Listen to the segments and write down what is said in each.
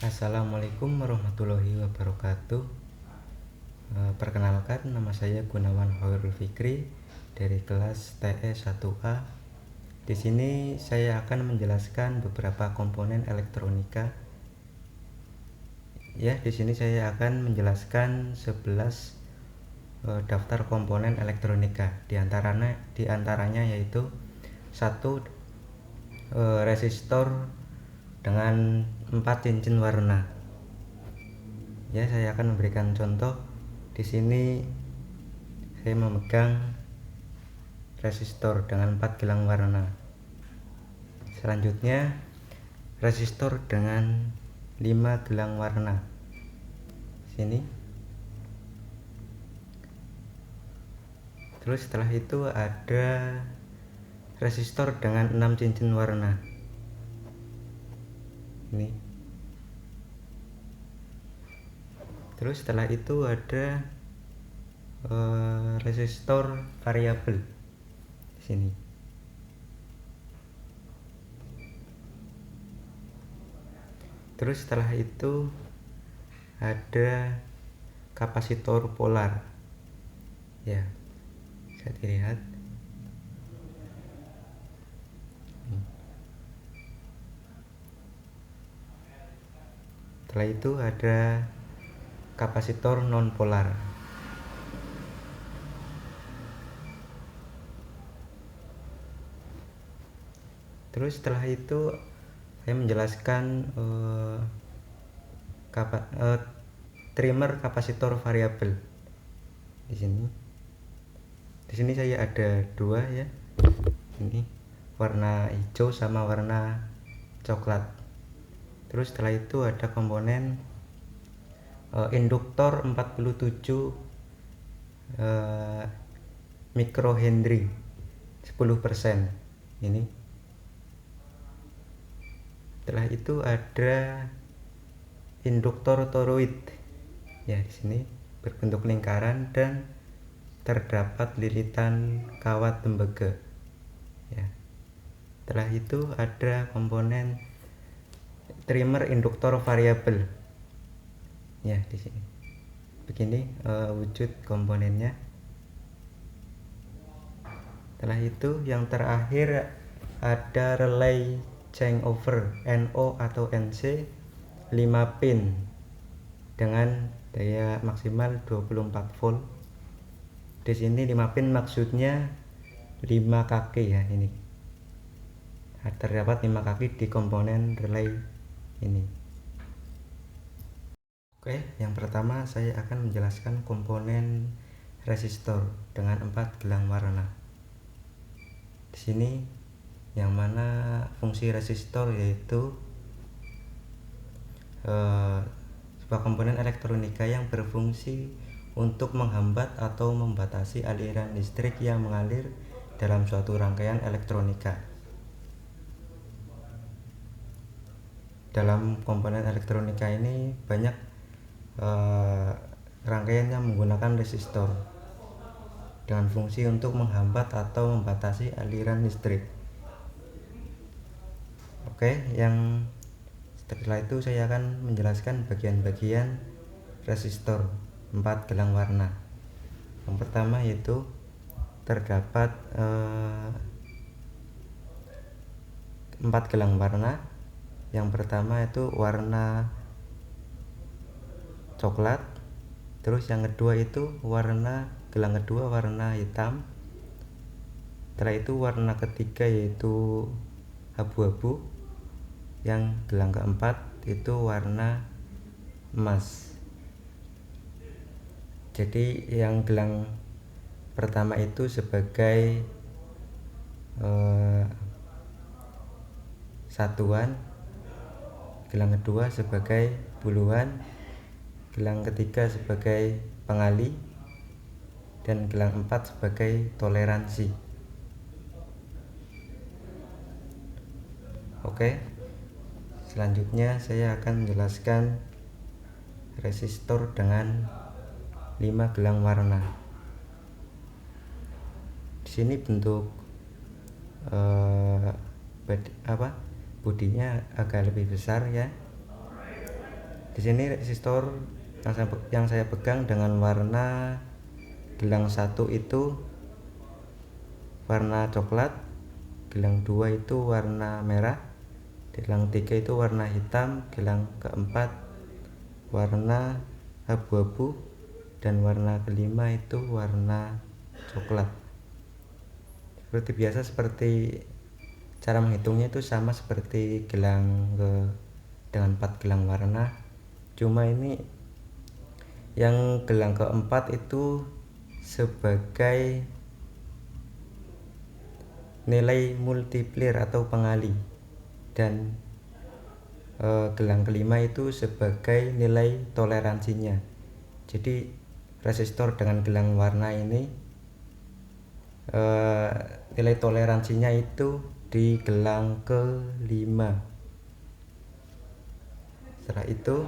Assalamualaikum warahmatullahi wabarakatuh. Perkenalkan, nama saya Gunawan Khairul Fikri dari kelas TE 1A. Di sini saya akan menjelaskan beberapa komponen elektronika. Di sini saya akan menjelaskan 11 daftar komponen elektronika. Di antaranya yaitu satu, resistor dengan 4 cincin warna. Saya akan memberikan contoh. Di sini saya memegang resistor dengan 4 gelang warna. Selanjutnya resistor dengan 5 gelang warna. Sini. Terus setelah itu ada resistor dengan 6 cincin warna. Ini. Terus setelah itu ada resistor variabel di sini. Terus setelah itu ada kapasitor polar. Bisa dilihat. Setelah itu ada kapasitor non polar. Terus setelah itu saya menjelaskan trimmer kapasitor variabel di sini. Di sini saya ada dua ya. Ini warna hijau sama warna coklat. Terus setelah itu ada komponen induktor 47 mikrohenry 10%. Ini. Setelah itu ada induktor toroid. Di sini berbentuk lingkaran dan terdapat lilitan kawat tembaga. Setelah itu ada komponen trimmer induktor variabel. Di sini. Begini wujud komponennya. Setelah itu yang terakhir ada relay changeover NO atau NC 5 pin dengan daya maksimal 24 volt. Di sini 5 pin maksudnya 5 kaki ya ini. Terdapat 5 kaki di komponen relay ini. Yang pertama saya akan menjelaskan komponen resistor dengan 4 gelang warna. Di sini yang mana fungsi resistor yaitu sebuah komponen elektronika yang berfungsi untuk menghambat atau membatasi aliran listrik yang mengalir dalam suatu rangkaian elektronika. Dalam komponen elektronika ini banyak rangkaian yang menggunakan resistor dengan fungsi untuk menghambat atau membatasi aliran listrik. Yang setelah itu saya akan menjelaskan bagian-bagian resistor 4 gelang warna. Yang pertama yaitu terdapat 4 gelang warna. Yang pertama itu warna coklat. Terus yang kedua itu gelang kedua warna hitam. Setelah itu warna ketiga yaitu abu-abu. Yang gelang keempat itu warna emas. Jadi yang gelang pertama itu sebagai satuan, gelang kedua sebagai buluhan, gelang ketiga sebagai pengali, dan gelang 4 sebagai toleransi. Selanjutnya saya akan menjelaskan resistor dengan 5 gelang warna. Di sini bentuk bodinya agak lebih besar ya. Di sini resistor yang saya pegang dengan warna gelang 1 itu warna coklat, gelang 2 itu warna merah, gelang 3 itu warna hitam, gelang keempat warna abu-abu, dan warna kelima itu warna coklat. Seperti biasa, seperti cara menghitungnya itu sama seperti gelang dengan 4 gelang warna, cuma ini yang gelang keempat itu sebagai nilai multiplier atau pengali, dan gelang kelima itu sebagai nilai toleransinya. Jadi resistor dengan gelang warna ini nilai toleransinya itu di gelang kelima. Setelah itu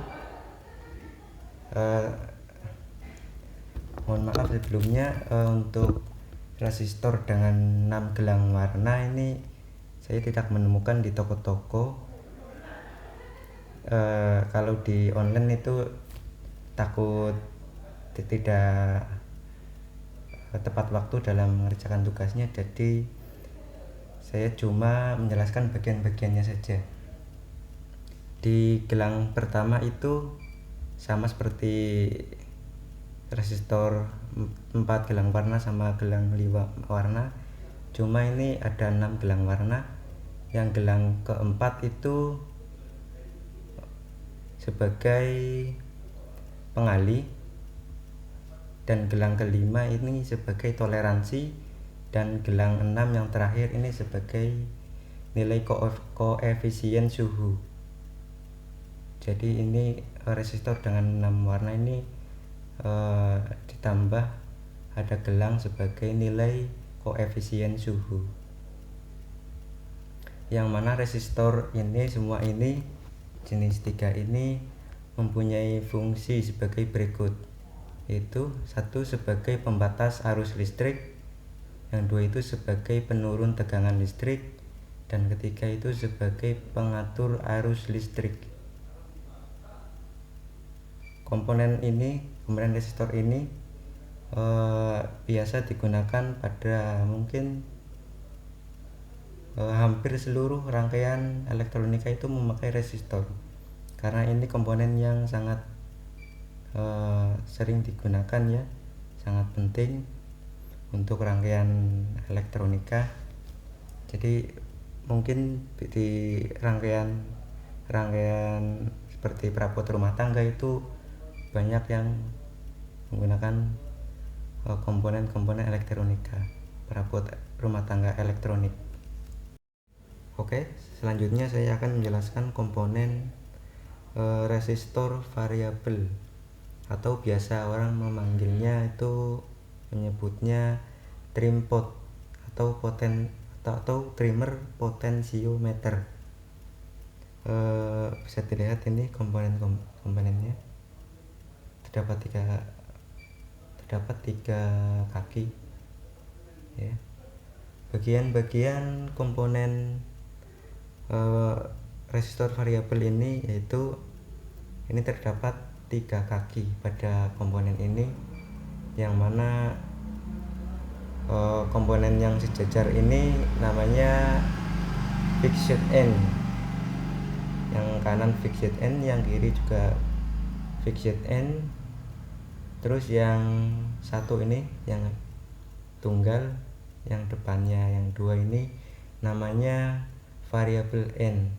mohon maaf sebelumnya, untuk resistor dengan 6 gelang warna ini saya tidak menemukan di toko-toko. Kalau di online itu takut tidak tepat waktu dalam mengerjakan tugasnya, jadi saya cuma menjelaskan bagian-bagiannya saja. Di gelang pertama itu sama seperti resistor 4 gelang warna sama gelang 5 warna, cuma ini ada 6 gelang warna. Yang gelang keempat itu sebagai pengali, dan gelang kelima ini sebagai toleransi, dan gelang 6 yang terakhir ini sebagai nilai koefisien suhu. Jadi ini resistor dengan 6 warna ini ditambah ada gelang sebagai nilai koefisien suhu, yang mana resistor ini semua ini jenis 3 ini mempunyai fungsi sebagai berikut, yaitu 1 sebagai pembatas arus listrik, yang 2 itu sebagai penurun tegangan listrik, dan ketiga itu sebagai pengatur arus listrik. Komponen resistor ini biasa digunakan pada mungkin hampir seluruh rangkaian elektronika itu memakai resistor, karena ini komponen yang sangat sering digunakan ya, sangat penting untuk rangkaian elektronika. Jadi mungkin di rangkaian seperti perabot rumah tangga itu banyak yang menggunakan komponen-komponen elektronika, perabot rumah tangga elektronik. Oke, selanjutnya saya akan menjelaskan komponen resistor variabel, atau biasa orang memanggilnya itu menyebutnya trim pot atau trimmer potensiometer. Bisa dilihat ini komponennya terdapat tiga kaki ya. Bagian-bagian komponen resistor variabel ini terdapat 3 kaki pada komponen ini, yang mana komponen yang sejajar ini namanya fixed end, yang kanan fixed end, yang kiri juga fixed end. Terus yang satu ini yang tunggal, yang depannya yang 2 ini namanya variable end,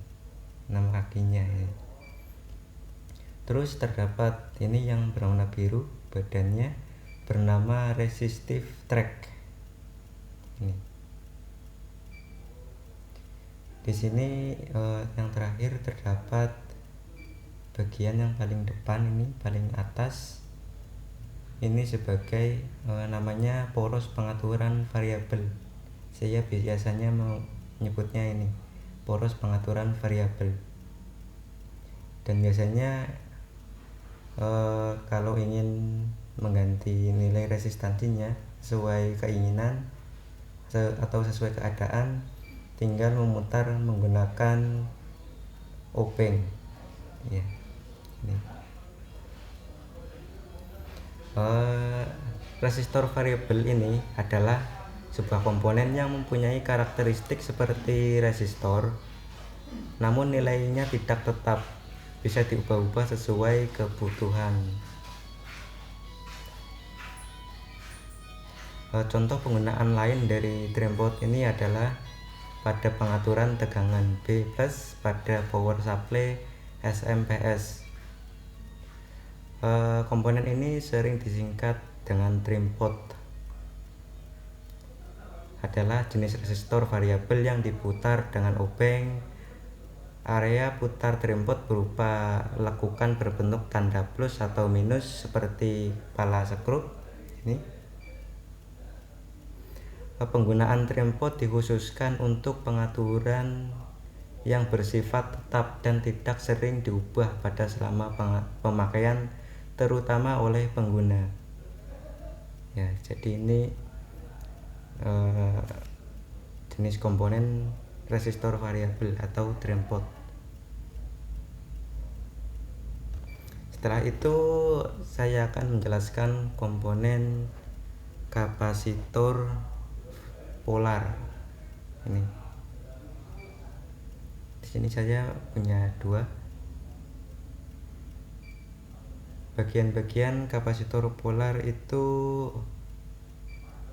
6 kakinya ya. Terus terdapat ini yang berwarna biru, badannya bernama resistive track. Ini. Di sini yang terakhir terdapat bagian yang paling depan ini, paling atas. Ini sebagai namanya poros pengaturan variabel. Saya biasanya menyebutnya ini poros pengaturan variabel. Dan biasanya kalau ingin mengganti nilai resistansinya sesuai keinginan atau sesuai keadaan, tinggal memutar menggunakan obeng ya. Ini. Eh, resistor variabel ini adalah sebuah komponen yang mempunyai karakteristik seperti resistor, namun nilainya tidak tetap, bisa diubah-ubah sesuai kebutuhan. Contoh penggunaan lain dari DreamPod ini adalah pada pengaturan tegangan B+ pada power supply SMPS. Komponen ini sering disingkat dengan DreamPod. Adalah jenis resistor variabel yang diputar dengan obeng. Area putar DreamPod berupa lekukan berbentuk tanda plus atau minus seperti pala skrup ini. Penggunaan DreamPod dikhususkan untuk pengaturan yang bersifat tetap dan tidak sering diubah pada selama pemakaian, terutama oleh pengguna. Ya, jadi ini jenis komponen resistor variabel atau DreamPod. Setelah itu saya akan menjelaskan komponen kapasitor polar. Ini di sini saya punya dua bagian-bagian kapasitor polar itu.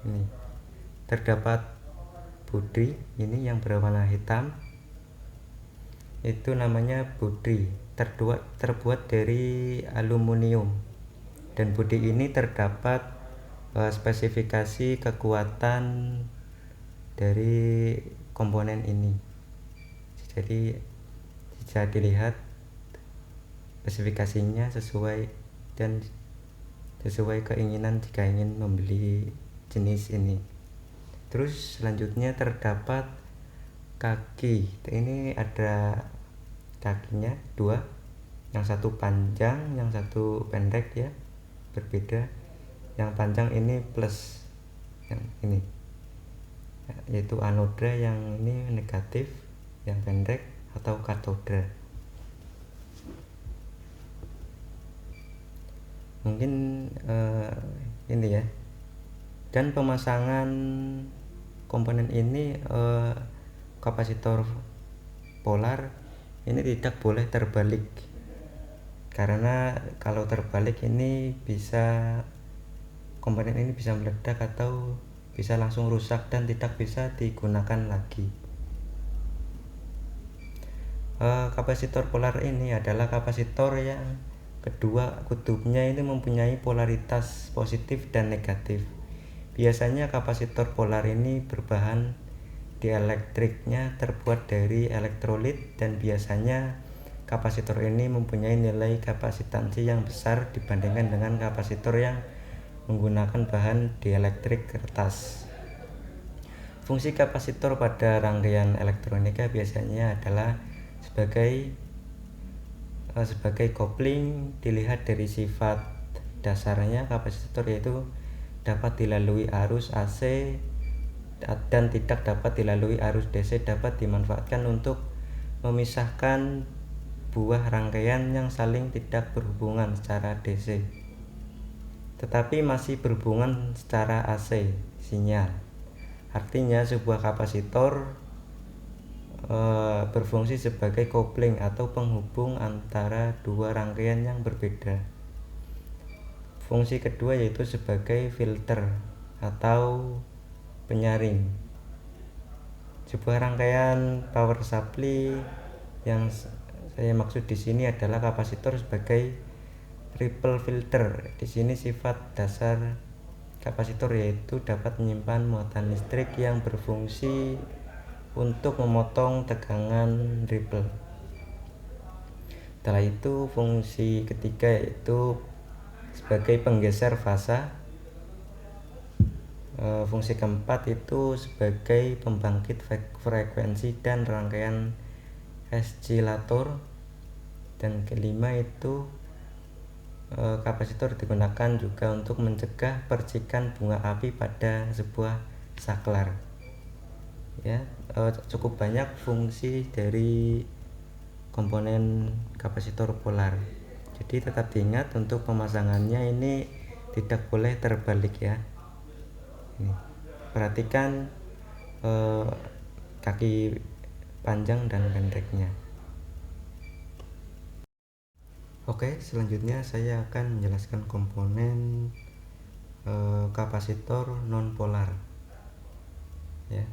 Ini terdapat bodi ini yang berwarna hitam, itu namanya bodi, terbuat dari aluminium, dan bodi ini terdapat spesifikasi kekuatan dari komponen ini. Jadi bisa dilihat spesifikasinya sesuai keinginan jika ingin membeli jenis ini. Terus selanjutnya terdapat kaki. Ini ada kakinya dua, yang satu panjang, yang satu pendek ya, berbeda. Yang panjang ini plus yang ini, yaitu anoda, yang ini negatif, yang pendek atau katoda. Mungkin ini ya. Dan pemasangan komponen ini, kapasitor polar ini tidak boleh terbalik, karena kalau terbalik ini komponen ini bisa meledak atau bisa langsung rusak dan tidak bisa digunakan lagi. Kapasitor polar ini adalah kapasitor yang kedua kutubnya ini mempunyai polaritas positif dan negatif. Biasanya kapasitor polar ini berbahan dielektriknya terbuat dari elektrolit, dan biasanya kapasitor ini mempunyai nilai kapasitansi yang besar dibandingkan dengan kapasitor yang menggunakan bahan dielektrik kertas. Fungsi kapasitor pada rangkaian elektronika biasanya adalah sebagai kopling. Dilihat dari sifat dasarnya, kapasitor yaitu dapat dilalui arus AC dan tidak dapat dilalui arus DC, dapat dimanfaatkan untuk memisahkan buah rangkaian yang saling tidak berhubungan secara DC tetapi masih berhubungan secara AC sinyal. Artinya sebuah kapasitor berfungsi sebagai kopling atau penghubung antara dua rangkaian yang berbeda. Fungsi kedua yaitu sebagai filter atau penyaring. Sebuah rangkaian power supply, yang saya maksud di sini adalah kapasitor sebagai ripple filter. Di sini sifat dasar kapasitor yaitu dapat menyimpan muatan listrik yang berfungsi untuk memotong tegangan ripple. Setelah itu fungsi ketiga yaitu sebagai penggeser fasa. Fungsi keempat itu sebagai pembangkit frekuensi dan rangkaian oscillator. Dan kelima itu kapasitor digunakan juga untuk mencegah percikan bunga api pada sebuah saklar. Ya, cukup banyak fungsi dari komponen kapasitor polar. Jadi tetap diingat untuk pemasangannya ini tidak boleh terbalik ya. Ini perhatikan kaki panjang dan pendeknya. Oke, selanjutnya saya akan menjelaskan komponen kapasitor non-polar ya.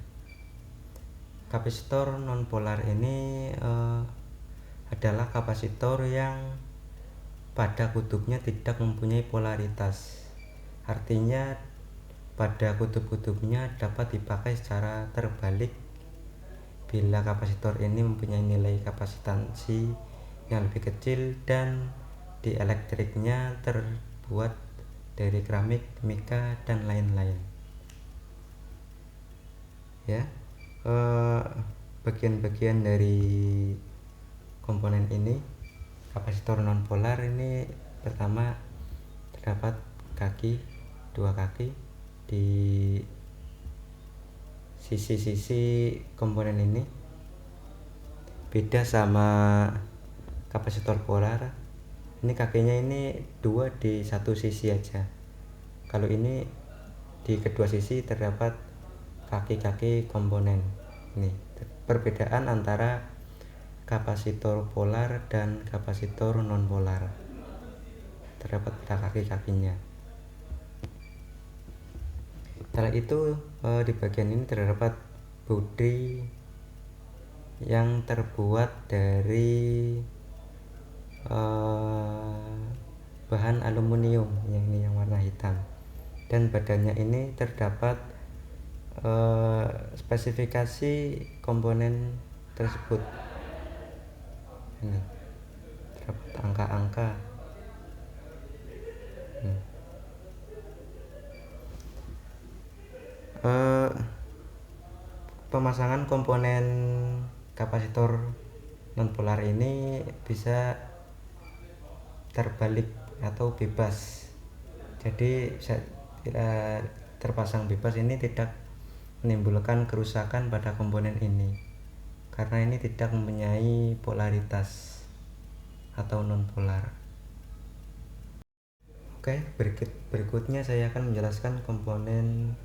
Kapasitor non-polar ini adalah kapasitor yang pada kutubnya tidak mempunyai polaritas. Artinya pada kutub-kutubnya dapat dipakai secara terbalik bila kapasitor ini mempunyai nilai kapasitansi yang lebih kecil dan dielektriknya terbuat dari keramik, mika, dan lain-lain ya. Bagian-bagian dari komponen ini kapasitor non-polar ini, pertama terdapat dua kaki di sisi-sisi komponen ini. Beda sama kapasitor polar, ini kakinya ini dua di satu sisi aja. Kalau ini di kedua sisi terdapat kaki-kaki komponen. Ini perbedaan antara kapasitor polar dan kapasitor non polar, terdapat pada kaki-kakinya. Setelah itu di bagian ini terdapat bodi yang terbuat dari bahan aluminium yang warna hitam, dan badannya ini terdapat spesifikasi komponen tersebut. Ini terdapat angka-angka. Pemasangan komponen kapasitor non-polar ini bisa terbalik atau bebas. Jadi terpasang bebas ini tidak menimbulkan kerusakan pada komponen ini karena ini tidak mempunyai polaritas atau non-polar. Oke, berikutnya saya akan menjelaskan komponen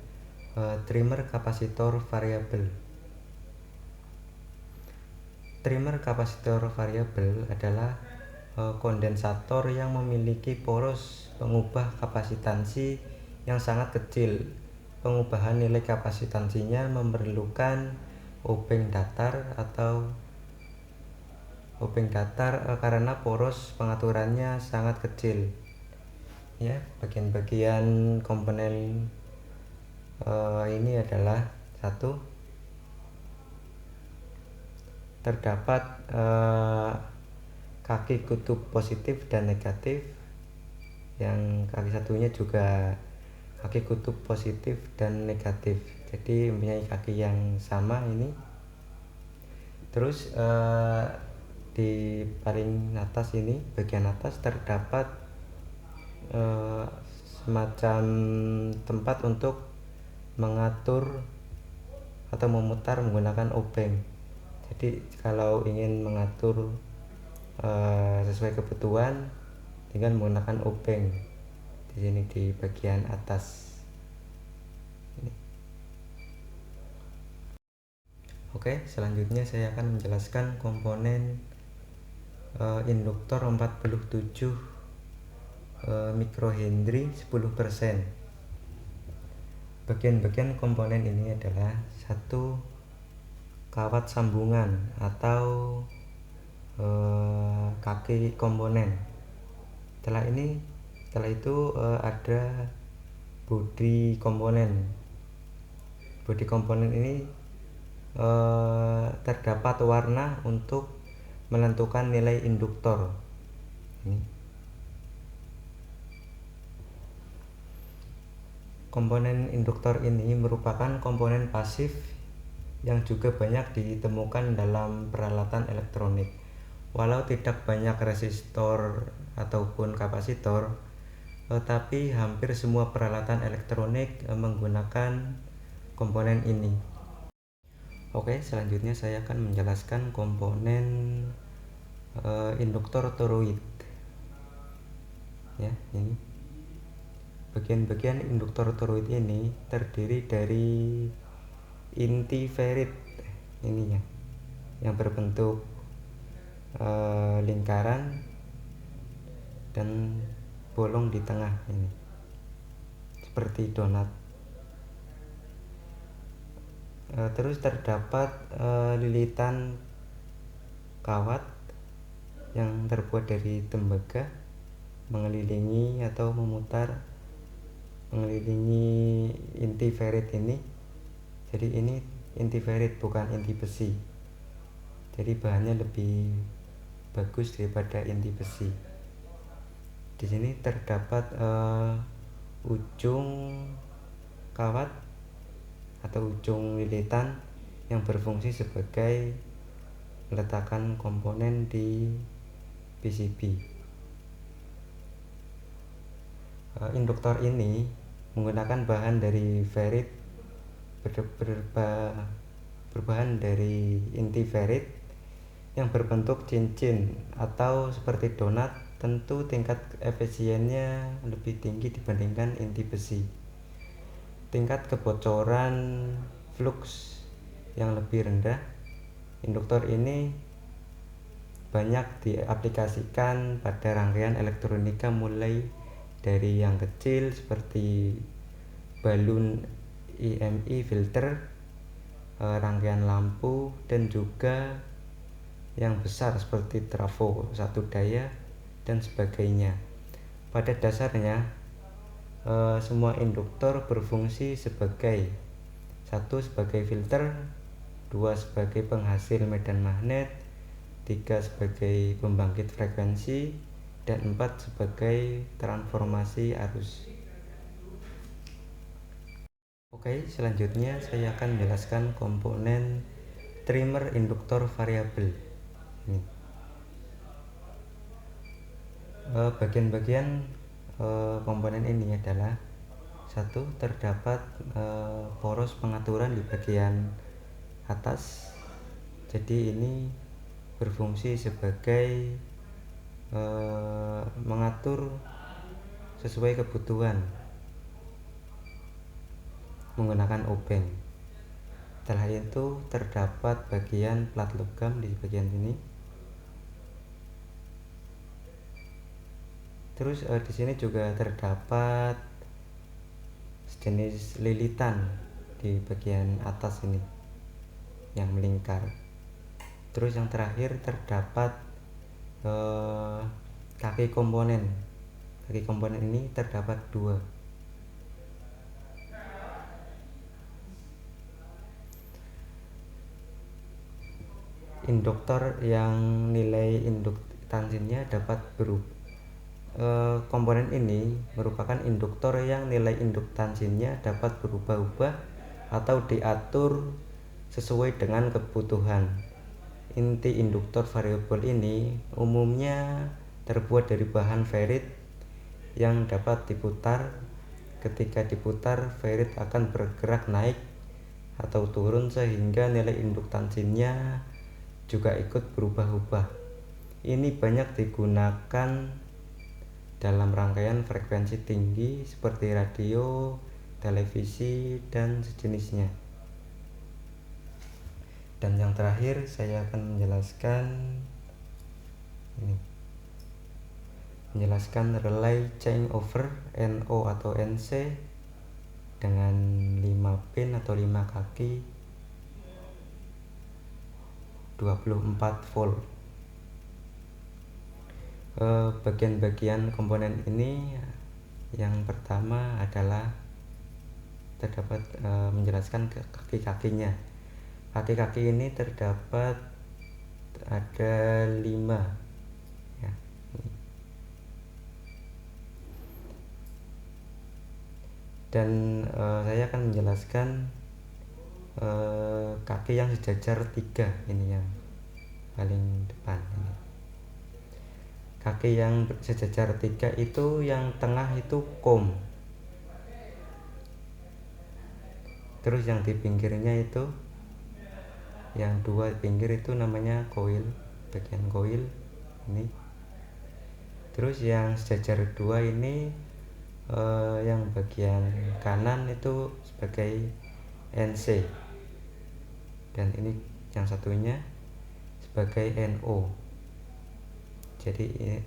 trimmer kapasitor variabel. Trimmer kapasitor variabel adalah kondensator yang memiliki poros pengubah kapasitansi yang sangat kecil. Pengubahan nilai kapasitansinya memerlukan obeng datar karena poros pengaturannya sangat kecil. Ya, bagian-bagian komponen ini adalah satu, terdapat kaki kutub positif dan negatif, yang kaki satunya juga kaki kutub positif dan negatif, jadi mempunyai kaki yang sama ini. Terus di paling atas ini, bagian atas terdapat semacam tempat untuk mengatur atau memutar menggunakan obeng. Jadi kalau ingin mengatur sesuai kebutuhan dengan menggunakan obeng di sini di bagian atas ini. Oke, selanjutnya saya akan menjelaskan komponen induktor 47 mikrohenry 10%. Bagian-bagian komponen ini adalah satu, kawat sambungan atau kaki komponen. Setelah itu ada bodi komponen. Bodi komponen ini terdapat warna untuk menentukan nilai induktor. Ini komponen induktor ini merupakan komponen pasif yang juga banyak ditemukan dalam peralatan elektronik. Walau tidak banyak resistor ataupun kapasitor, tapi hampir semua peralatan elektronik menggunakan komponen ini. Oke, selanjutnya saya akan menjelaskan komponen induktor toroid. Ya, ini bagian-bagian induktor toroid ini terdiri dari inti ferrit ininya yang berbentuk lingkaran dan bolong di tengah ini seperti donat. Terus terdapat lilitan kawat yang terbuat dari tembaga mengelilingi atau memutar mengelilingi inti ferrit ini. Jadi ini inti ferrit bukan inti besi, jadi bahannya lebih bagus daripada inti besi. Di sini terdapat ujung kawat atau ujung lilitan yang berfungsi sebagai meletakkan komponen di PCB. Induktor ini menggunakan bahan dari ferrit berbahan dari inti ferrit yang berbentuk cincin atau seperti donat. Tentu tingkat efisiennya lebih tinggi dibandingkan inti besi. Tingkat kebocoran flux yang lebih rendah. Induktor ini banyak diaplikasikan pada rangkaian elektronika mulai dari yang kecil seperti balun IMI filter, rangkaian lampu, dan juga yang besar seperti trafo satu daya dan sebagainya. Pada dasarnya semua induktor berfungsi sebagai satu sebagai filter, dua sebagai penghasil medan magnet, tiga sebagai pembangkit frekuensi, dan empat sebagai transformasi arus. Oke, selanjutnya saya akan menjelaskan komponen trimmer induktor variabel. Ini bagian-bagian komponen ini adalah satu, terdapat poros pengaturan di bagian atas. Jadi ini berfungsi sebagai mengatur sesuai kebutuhan menggunakan obeng. Setelah itu terdapat bagian plat logam di bagian sini. Terus di sini juga terdapat sejenis lilitan di bagian atas ini yang melingkar. Terus yang terakhir terdapat kaki komponen. Kaki komponen ini terdapat dua. Induktor yang nilai induktansinya dapat berubah. Komponen ini merupakan induktor yang nilai induktansinya dapat berubah-ubah atau diatur sesuai dengan kebutuhan. Inti induktor variabel ini umumnya terbuat dari bahan ferrit yang dapat diputar. Ketika diputar, ferrit akan bergerak naik atau turun sehingga nilai induktansinya juga ikut berubah-ubah. Ini banyak digunakan dalam rangkaian frekuensi tinggi seperti radio, televisi, dan sejenisnya. Dan yang terakhir saya akan menjelaskan relay changeover NO atau NC dengan 5 pin atau 5 kaki 24 volt. Bagian-bagian komponen ini yang pertama adalah terdapat menjelaskan kaki-kakinya. Kaki-kaki ini terdapat ada 5 ya. Dan saya akan menjelaskan kaki yang sejajar 3 ini yang paling depan ini. Kaki yang sejajar 3 itu yang tengah itu kom. Terus yang di pinggirnya itu yang 2 pinggir itu namanya koil, bagian koil ini. Terus yang sejajar 2 ini yang bagian kanan itu sebagai NC, dan ini yang satunya sebagai NO. Jadi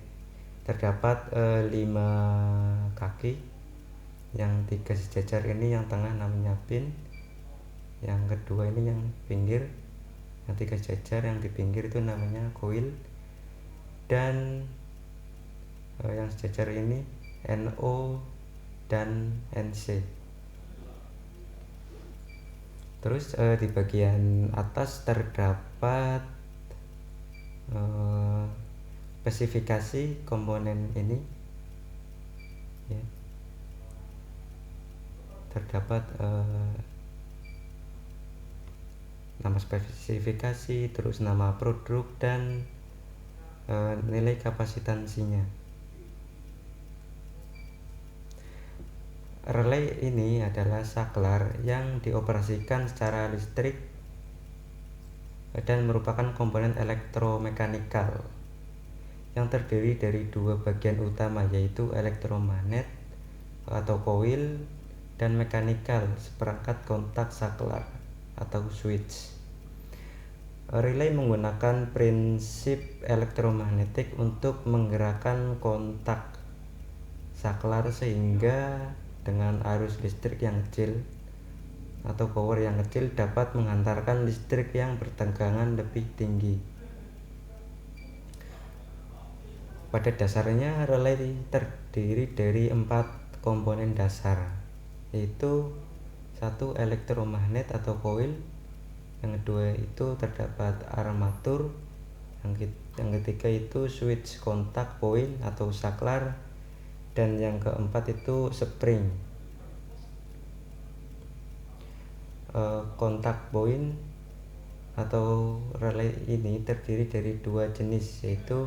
terdapat 5 kaki, yang 3 sejajar ini yang tengah namanya pin, yang kedua ini yang pinggir, yang 3 sejajar yang di pinggir itu namanya coil, dan yang sejajar ini NO dan NC. Terus di bagian atas terdapat spesifikasi komponen ini ya. Terdapat nama spesifikasi, terus nama produk, dan nilai kapasitansinya. Relay ini adalah saklar yang dioperasikan secara listrik dan merupakan komponen elektromekanikal yang terdiri dari 2 bagian utama, yaitu elektromagnet atau coil dan mekanikal, seperangkat kontak saklar atau switch. Relay menggunakan prinsip elektromagnetik untuk menggerakkan kontak saklar, sehingga dengan arus listrik yang kecil atau power yang kecil dapat menghantarkan listrik yang bertegangan lebih tinggi. Pada dasarnya relay terdiri dari 4 komponen dasar, yaitu 1 elektromagnet atau coil, yang kedua itu terdapat armatur, yang ketiga itu switch kontak point atau saklar, dan yang keempat itu spring. Kontak point atau relay ini terdiri dari 2 jenis, yaitu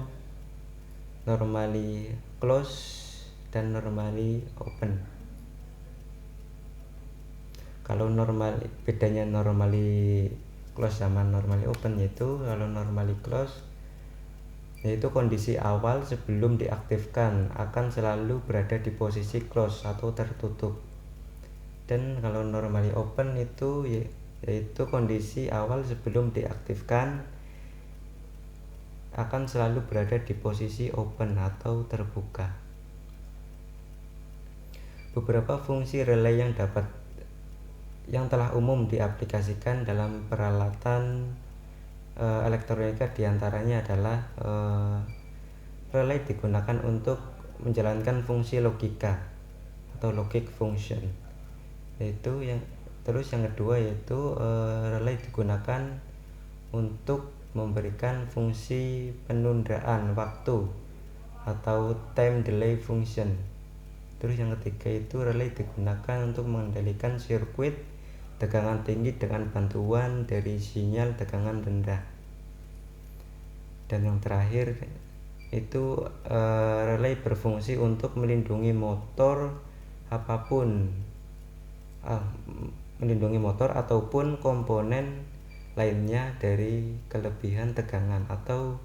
normally close dan normally open. Kalau bedanya normally close sama normally open, yaitu kalau normally close yaitu kondisi awal sebelum diaktifkan akan selalu berada di posisi close atau tertutup, dan kalau normally open itu yaitu kondisi awal sebelum diaktifkan akan selalu berada di posisi open atau terbuka. Beberapa fungsi relay yang telah umum diaplikasikan dalam peralatan elektronika diantaranya adalah relay digunakan untuk menjalankan fungsi logika atau logic function, yang kedua yaitu relay digunakan untuk memberikan fungsi penundaan waktu atau time delay function. Terus yang ketiga itu relay digunakan untuk mengendalikan sirkuit tegangan tinggi dengan bantuan dari sinyal tegangan rendah. Dan yang terakhir itu relay berfungsi untuk melindungi motor ataupun komponen lainnya dari kelebihan tegangan atau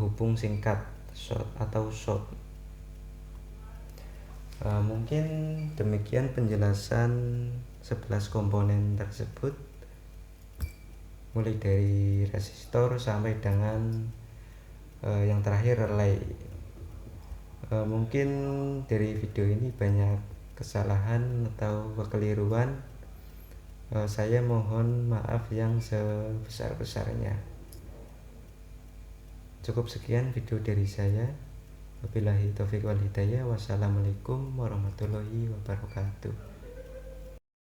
hubung singkat short. Mungkin demikian penjelasan 11 komponen tersebut, mulai dari resistor sampai dengan yang terakhir relay. Mungkin dari video ini banyak kesalahan atau kekeliruan, saya mohon maaf yang sebesar-besarnya. Cukup sekian video dari saya. Wabillahi taufiq wal hidayah. Wassalamualaikum warahmatullahi wabarakatuh.